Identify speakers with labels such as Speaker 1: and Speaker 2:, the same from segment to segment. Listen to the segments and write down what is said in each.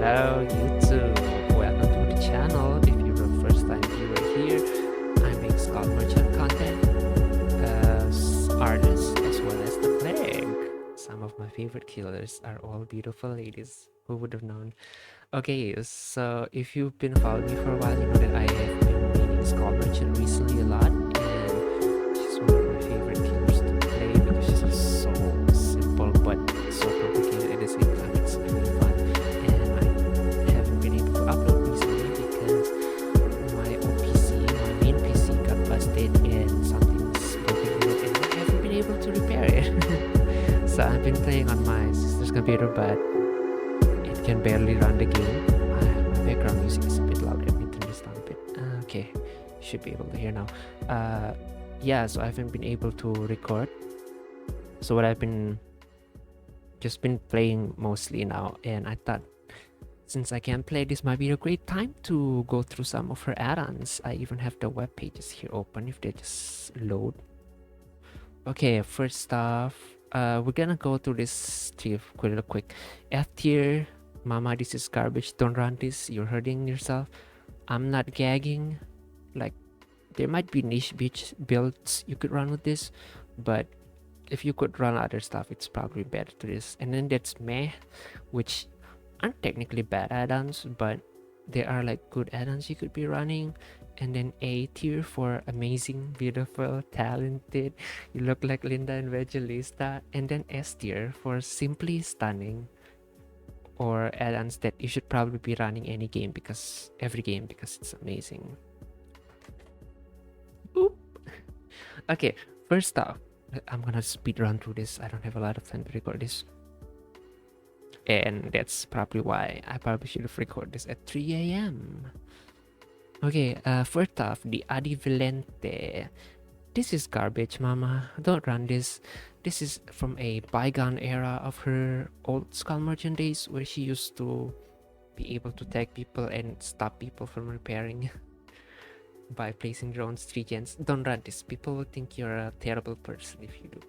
Speaker 1: Hello YouTube, welcome to the channel. If you're a first time viewer here, I make skull merchant content, artists as well as the plague. Some of my favorite killers are all beautiful ladies. Who would have known? Okay, so if you've been following me for a while, you know that I have been making skull merchant recently a lot, and she's one of my favorite killers to play because she's just so simple but so complicated at the same time. It's really fun, and I haven't been able to upload recently because my my main PC got busted and something's broken with it, and I haven't been able to repair it. So I've been playing on my sister's computer, but it can barely run the game. My background music is a bit loud. Let me turn this down a bit. Okay, should be able to hear now. Yeah, so I haven't been able to record. So what I've been playing mostly now, and I thought since I can't play, this might be a great time to go through some of her add-ons. I even have the web pages here open if they just load. Okay, first off, we're gonna go through this tier real quick. F tier, mama, this is garbage. Don't run this. You're hurting yourself. I'm not gagging. Like, there might be niche builds you could run with this, but if you could run other stuff, it's probably better to this. And then that's meh, which aren't technically bad add-ons, but they are like good add-ons you could be running. And then A tier for amazing, beautiful, talented, you look like Linda and Evangelista. And then S tier for simply stunning, or add-ons that you should probably be running every game because it's amazing. Oop. Okay, first off, I'm gonna speed run through this. I don't have a lot of time to record this, and that's probably why I probably should have recorded this at 3 a.m. Okay, first off, the Adivalente. This is garbage, mama. Don't run this. This is from a bygone era of her old skull merchant days, where she used to be able to tag people and stop people from repairing by placing drones 3 gens. Don't run this. People will think you're a terrible person if you do.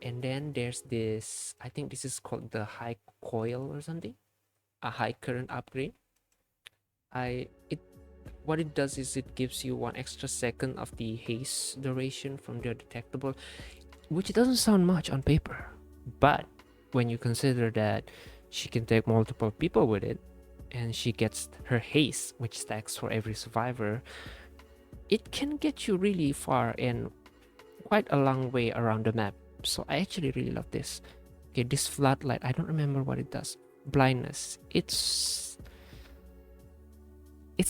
Speaker 1: And then there's this, I think this is called the high coil or something, a high current upgrade. What it does is it gives you 1 extra second of the haste duration from the detectable, which doesn't sound much on paper, but when you consider that she can take multiple people with it, and she gets her haste, which stacks for every survivor, it can get you really far and quite a long way around the map. So I actually really love this. Okay, this floodlight, I don't remember what it does. Blindness, it's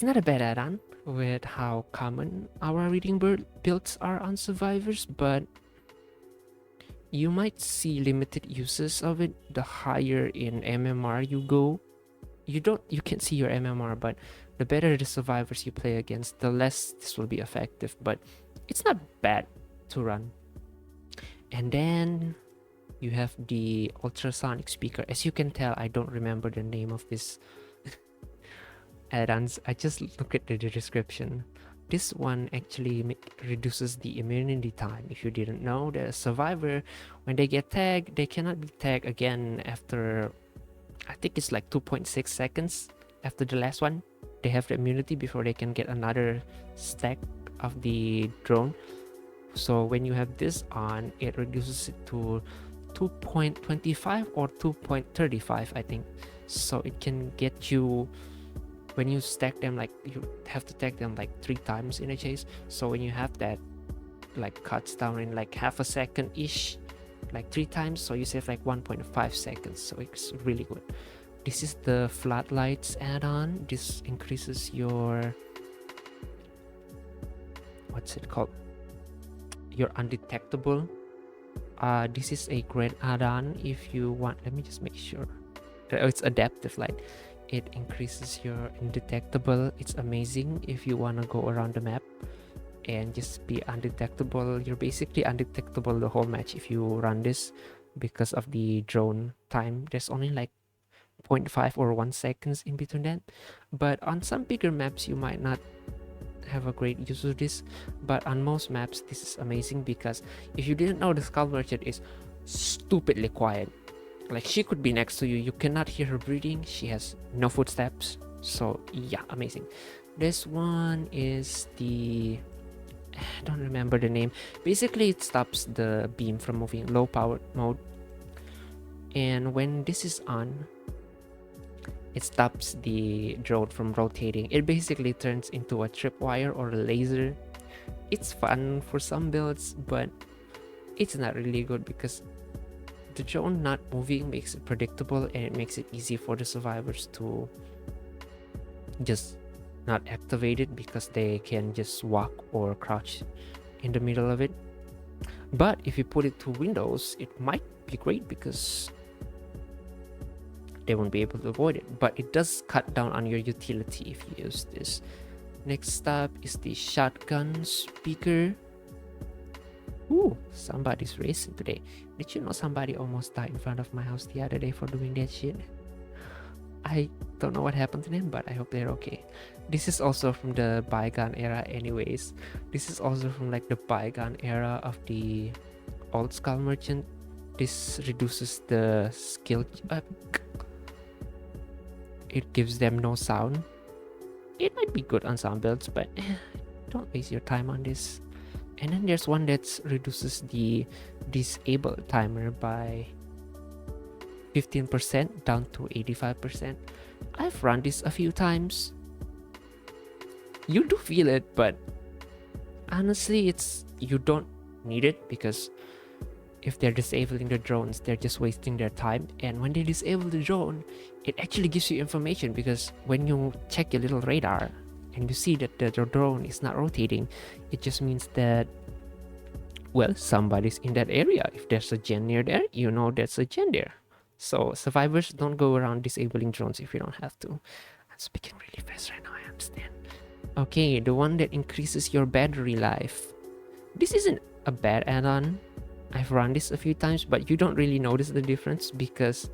Speaker 1: not a bad add-on with how common our reading builds are on survivors, but you might see limited uses of it. The higher in MMR you go, you can't see your MMR, but the better the survivors you play against, the less this will be effective, but it's not bad to run. And then you have the ultrasonic speaker. As you can tell, I don't remember the name of this add-ons. I just look at the description. This one actually reduces the immunity time. If you didn't know, the survivor, when they get tagged, they cannot be tagged again after, I think it's like 2.6 seconds after the last one. They have the immunity before they can get another stack of the drone. So when you have this on, it reduces it to 2.25 or 2.35, I think. So it can get you, when you stack them, like you have to tag them like 3 times in a chase. So when you have that, like cuts down in like half a second ish, like 3 times, so you save like 1.5 seconds. So it's really good. This is the floodlights add-on. This increases your, what's it called, your undetectable. This is a great add-on if you want. Let me just make sure. It's adaptive light. It increases your undetectable. It's amazing if you want to go around the map and just be undetectable. You're basically undetectable the whole match if you run this, because of the drone time. There's only like 0.5 or 1 seconds in between that, but on some bigger maps you might not have a great use of this, but on most maps this is amazing, because if you didn't know, the skull merchant is stupidly quiet. Like she could be next to you, you cannot hear her breathing, she has no footsteps. So yeah, amazing. This one is the, I don't remember the name. Basically it stops the beam from moving, low power mode. And when this is on, it stops the drone from rotating. It basically turns into a tripwire or a laser. It's fun for some builds, but it's not really good because the drone not moving makes it predictable, and it makes it easy for the survivors to just not activate it because they can just walk or crouch in the middle of it. But if you put it to Windows, it might be great because they won't be able to avoid it, but it does cut down on your utility if you use this. Next up is the shotgun speaker. Ooh, somebody's racing today. Did you know somebody almost died in front of my house the other day for doing that shit? I don't know what happened to them, but I hope they're okay. This is also from the bygone era anyways. This is also from like the bygone era of the old skull merchant. This reduces the skill. It gives them no sound. It might be good on some builds, but don't waste your time on this. And then there's one that reduces the disable timer by 15% down to 85%. I've run this a few times. You do feel it, but honestly, you don't need it because if they're disabling the drones, they're just wasting their time. And when they disable the drone, it actually gives you information, because when you check your little radar and you see that the drone is not rotating, it just means that, well, somebody's in that area. If there's a gen near there, you know there's a gen there. So survivors, don't go around disabling drones if you don't have to. I'm speaking really fast right now, I understand. Okay, the one that increases your battery life. This isn't a bad add-on. I've run this a few times, but you don't really notice the difference because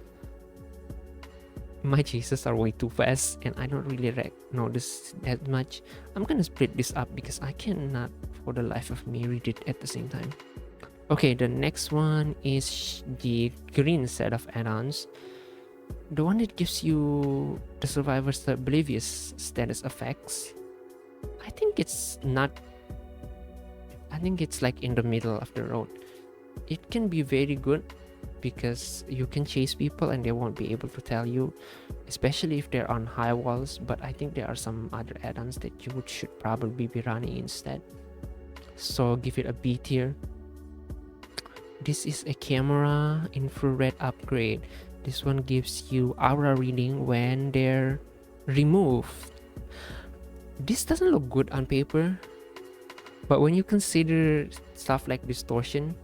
Speaker 1: my chases are way too fast and I don't really notice that much. I'm gonna split this up because I cannot for the life of me read it at the same time. Okay, the next one is the green set of add-ons. The one that gives you the survivors the oblivious status effects. I think it's like in the middle of the road. It can be very good because you can chase people and they won't be able to tell you, especially if they're on high walls. But I think there are some other add-ons that you should probably be running instead, so give it a B tier. This is a camera infrared upgrade. This one gives you aura reading when they're removed. This doesn't look good on paper, but when you consider stuff like distortion,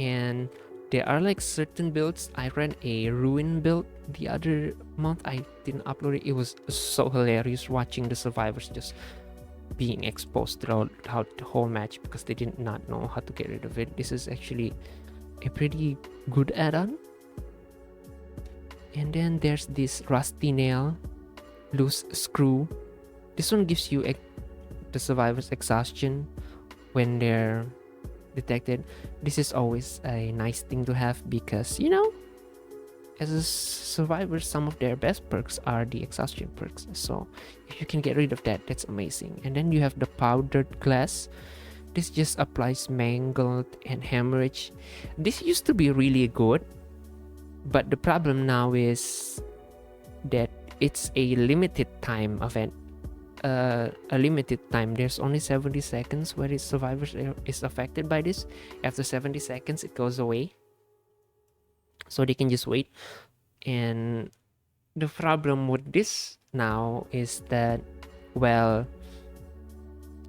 Speaker 1: and there are like certain builds. I ran a ruin build the other month. I didn't upload it. It was so hilarious watching the survivors just being exposed throughout the whole match because they did not know how to get rid of it. This is actually a pretty good add-on. And then there's this rusty nail, loose screw. This one gives you the survivors exhaustion when they're detected. This is always a nice thing to have because, you know, as a survivor, some of their best perks are the exhaustion perks. So if you can get rid of that, that's amazing. And then you have the powdered glass. This just applies mangled and hemorrhage. This used to be really good, but the problem now is that it's a limited time event. A limited time. There's only 70 seconds where its survivors is affected by this. After 70 seconds, it goes away. So they can just wait. And the problem with this now is that, well,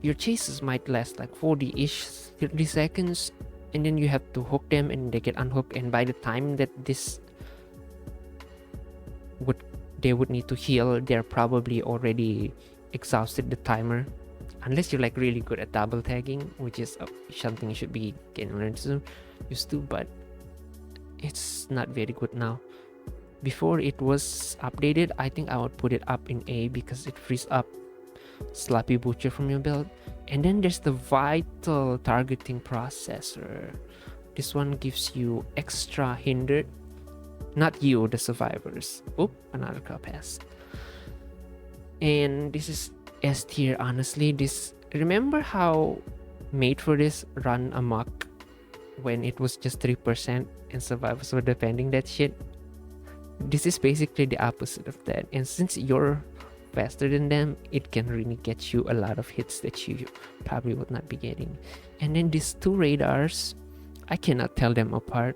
Speaker 1: your chases might last like 40-ish, 30 seconds, and then you have to hook them and they get unhooked. And by the time that they would need to heal, they're probably already exhausted the timer, unless you're like really good at double tagging, which is something you should be getting used to, but it's not very good now. Before it was updated, I think I would put it up in A because it frees up Sloppy Butcher from your build. And then there's the Vital Targeting Processor. This one gives you extra hindered Not you, the survivors. Oop, another car pass. And this is S tier, honestly. This, remember how Made for This run amok when it was just 3% and survivors were defending that shit? This is basically the opposite of that. And since you're faster than them, it can really get you a lot of hits that you probably would not be getting. And then these two radars, I cannot tell them apart.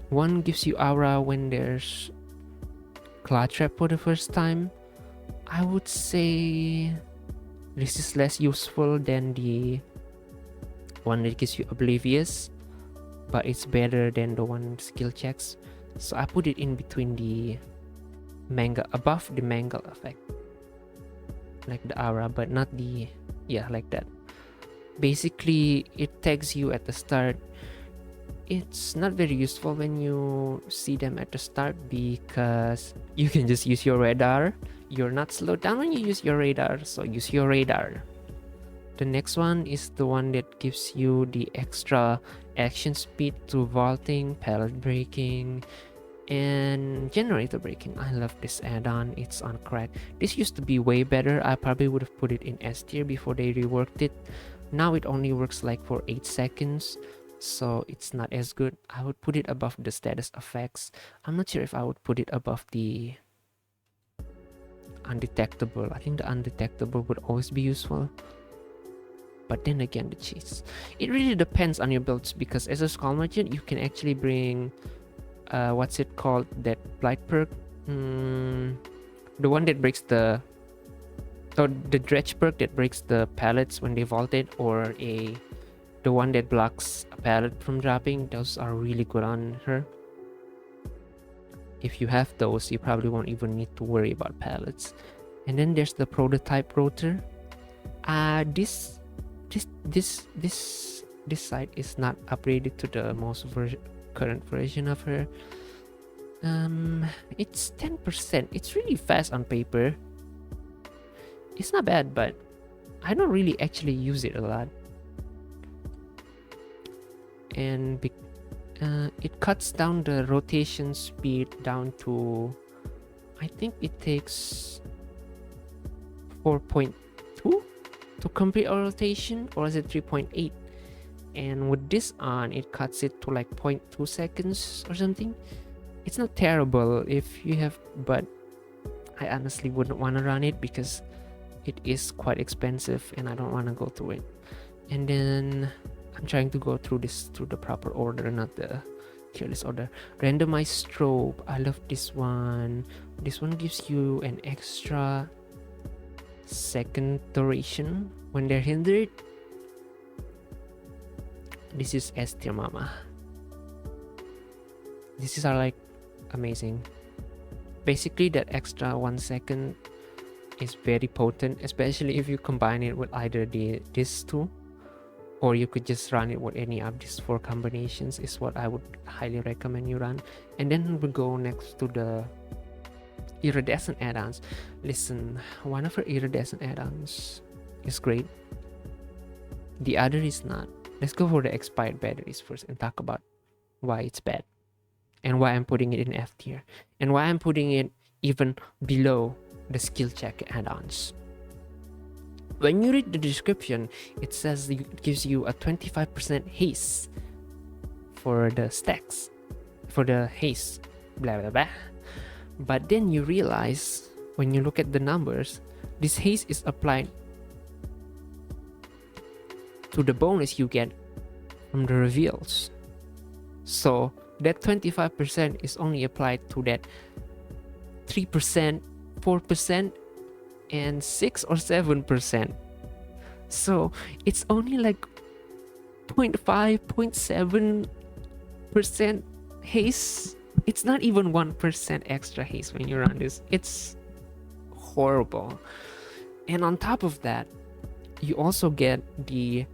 Speaker 1: One gives you aura when there's Claw Trap for the first time. I would say this is less useful than the one that gives you Oblivious, but it's better than the one skill checks. So I put it in between the manga, above the mangle effect, like the aura, but not the, yeah, like that. Basically, it tags you at the start. It's not very useful when you see them at the start because you can just use your radar. You're not slowed down when you use your radar, so use your radar. The next one is the one that gives you the extra action speed to vaulting, pallet breaking, and generator breaking. I love this add-on. It's on crack. This used to be way better. I probably would have put it in S tier before they reworked it. Now it only works like for 8 seconds, so it's not as good. I would put it above the status effects. I'm not sure if I would put it above the undetectable. I think the undetectable would always be useful. But then again, the cheese. It really depends on your builds, because as a skull merchant, you can actually bring what's it called, that blight perk, the one that breaks the, or the dredge perk that breaks the pallets when they vault it, or the one that blocks a pallet from dropping. Those are really good on her. If you have those, you probably won't even need to worry about pallets. And then there's the prototype rotor. This site is not upgraded to the most current version of her. It's 10%. It's really fast on paper. It's not bad, but I don't really actually use it a lot. And it cuts down the rotation speed down to, I think it takes 4.2 to complete a rotation, or is it 3.8? And with this on, it cuts it to like 0.2 seconds or something. It's not terrible if you have, but I honestly wouldn't want to run it because it is quite expensive and I don't want to go through it. And then I'm trying to go through this through the proper order, not the tier list order. Randomized strobe. I love this one. This one gives you an extra second duration when they're hindered. This is S tier mama. These are like amazing. Basically, that extra 1 second is very potent, especially if you combine it with either these two, or you could just run it with any of these 4 combinations, is what I would highly recommend you run. And then we'll go next to the iridescent add-ons. Listen, one of her iridescent add-ons is great. The other is not. Let's go for the expired batteries first and talk about why it's bad and why I'm putting it in F tier and why I'm putting it even below the skill check add-ons. When you read the description, it says it gives you a 25% haste for the stacks, for the haste, blah blah blah. But then you realize when you look at the numbers, this haste is applied to the bonus you get from the reveals. So that 25% is only applied to that 3%, 4%, and 6 or 7%. So it's only like 0.5, 0.7% haste. It's not even 1% extra haste when you run this. It's horrible. And on top of that, you also get the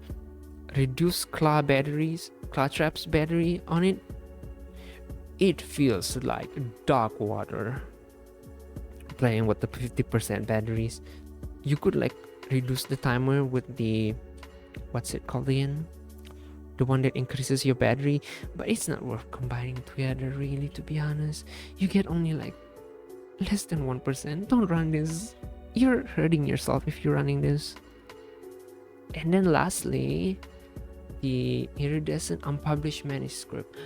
Speaker 1: reduced claw traps battery on it. It feels like dark water playing with the 50% batteries. You could like reduce the timer with the, what's it called again? the one that increases your battery, but it's not worth combining together, really, to be honest. You get only like less than 1%. Don't run this. You're hurting yourself if you're running this. And then lastly, the iridescent unpublished manuscript.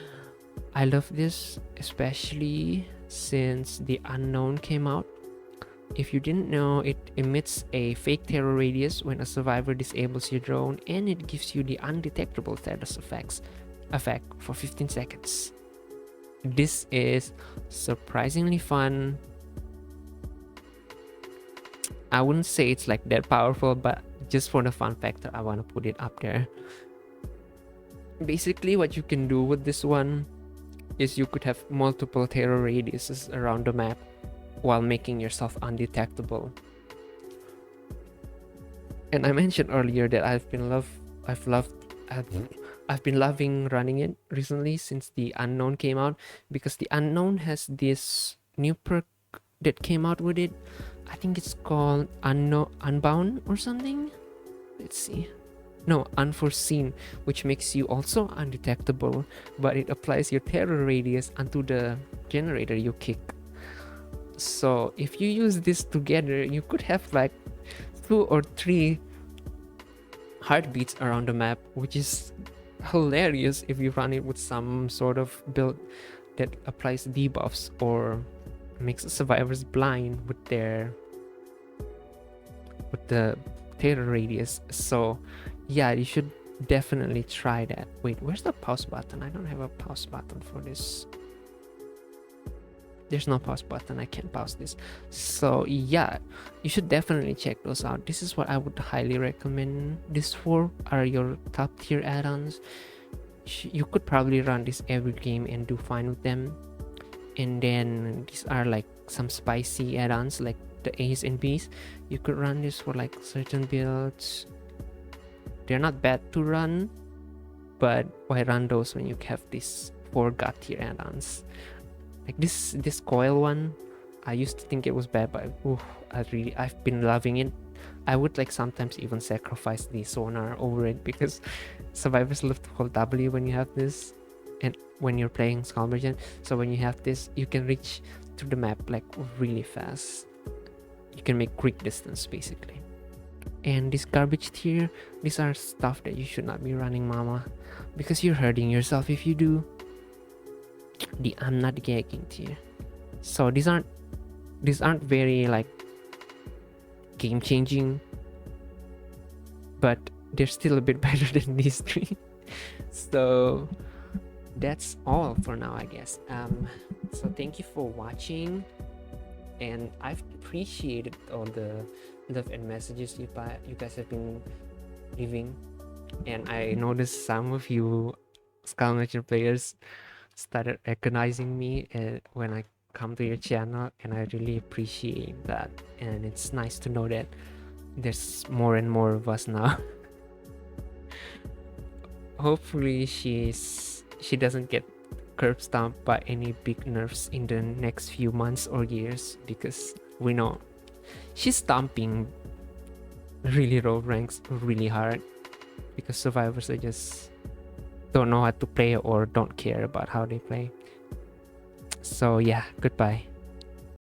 Speaker 1: I love this, especially since the unknown came out. If you didn't know, it emits a fake terror radius when a survivor disables your drone, and it gives you the undetectable status effect for 15 seconds. This is surprisingly fun. I wouldn't say it's like that powerful, but just for the fun factor, I want to put it up there. Basically, what you can do with this one is you could have multiple terror radiuses around the map while making yourself undetectable. And I mentioned earlier that I've been loving running it recently since the unknown came out, because the unknown has this new perk that came out with it. I think it's called Unbound or something. Let's see. No, Unforeseen, which makes you also undetectable, but it applies your terror radius onto the generator you kick. So if you use this together, you could have like 2 or 3 heartbeats around the map, which is hilarious if you run it with some sort of build that applies debuffs or makes survivors blind with the terror radius. So yeah, you should definitely try that. Wait, where's the pause button? I don't have a pause button for this. There's no pause button. I can't pause this. So yeah, you should definitely check those out. This is what I would highly recommend. These 4 are your top tier add-ons. You could probably run this every game and do fine with them. And then these are like some spicy add-ons like the A's and B's. You could run this for like certain builds. They're not bad to run, but why run those when you have these 4 god tier add-ons? Like this coil one, I used to think it was bad, but I've been loving it. I would like sometimes even sacrifice the sonar over it, because survivors love to hold W when you have this, and when you're playing Scalmergen. So when you have this, you can reach to the map like really fast. You can make quick distance basically. And this garbage tier, these are stuff that you should not be running, mama, because you're hurting yourself if you do. The I'm not gagging tier. So these aren't very like game changing, but they're still a bit better than these 3. So that's all for now, I guess. So thank you for watching, and I've appreciated all the love and messages you guys have been leaving. And I noticed some of you Scalmergen players started recognizing me when I come to your channel, and I really appreciate that. And it's nice to know that there's more and more of us now. Hopefully she doesn't get curb stomped by any big nerfs in the next few months or years, because we know she's stomping really low ranks really hard, because survivors are just don't know how to play or don't care about how they play. So yeah, goodbye.